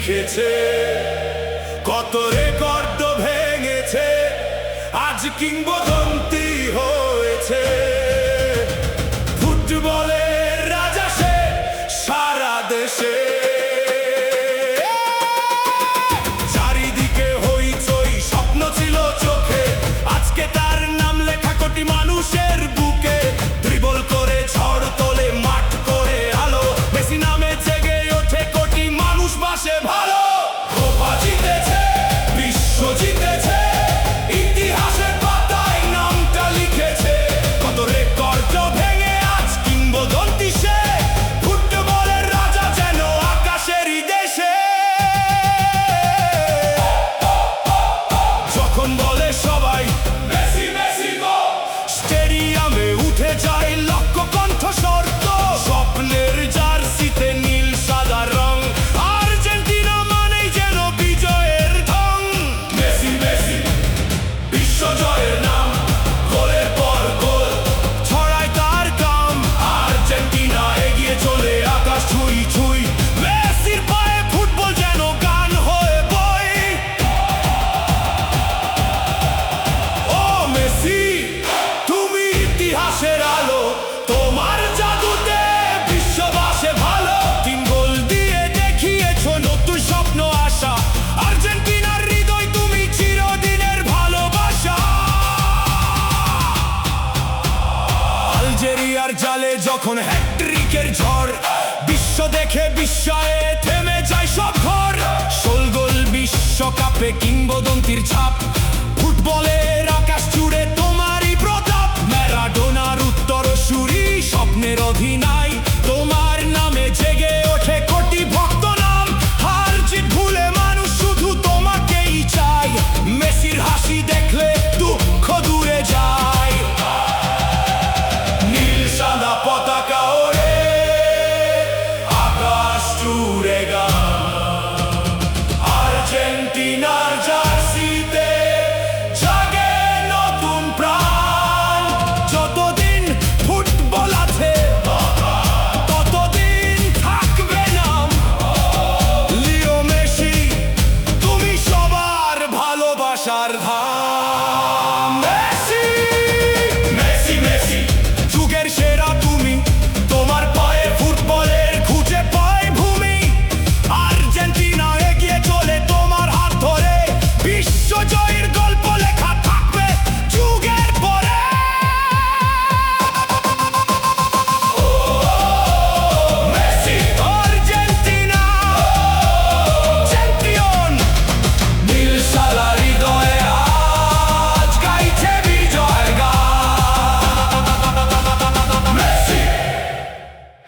লিখেছে, কত রেকর্ড ভেঙেছে, আজ কিংবদন্তি হয়েছে। ফুটবলের রাজা সে সারা দেশে, চারিদিকে হইচই, স্বপ্ন ছিল চোখে, আজকে তার নাম লেখা কোটি মানুষের বুকে। ড্রিবল করে ঝড় তোলে, মাঠ করে আলো, মেসি নামে জেগে ওঠে কোটি মানুষ বাসে ভালো। কোপা জিতেছে, বিশ্ব জিতেছে, ইতিহাসের পাতায় নামটা লিখেছে, কত রেকর্ড ভেঙে আজ কিংবদন্তি সে। ফুটবলের রাজা যেন আকাশেরই দেশে। যখন বলে সবাই মেসি মেসি গো, স্টেডিয়ামে উঠে যায় লক্ষ কণ্ঠস্বর। তো স্বপ্নের জার্সিতে নীল সাদা রং, আর্জেন্টিনা মানেই যেন বিজয়ের ঢং। মেসি মেসি বিশ্ব জয়ের নাম, গোলের পর গোল ছড়ায় তার কাম। আর্জেন্টিনা এগিয়ে চলে আকাশ ছুঁই ছুঁই, মেসির পায়ে ফুটবল যেন গান হয়ে বই। ও মেসি, তুমি ইতিহাসের আলো, তোমার জাদুতে বিশ্ববাসে ভালো। 3 গোল দিয়ে দেখিয়েছো নতুন স্বপ্ন আশা, আর্জেন্টিনার হৃদয় তুমি চিরদিনের ভালোবাসা। আলজেরিয়ার জালে যখন হ্যাট্রিকের ঝড়, বিশ্ব দেখে বিস্ময়ে থেমে যায় সব ঘর। 16 গোল বিশ্বকাপে কিংবদন্তির ছাপ,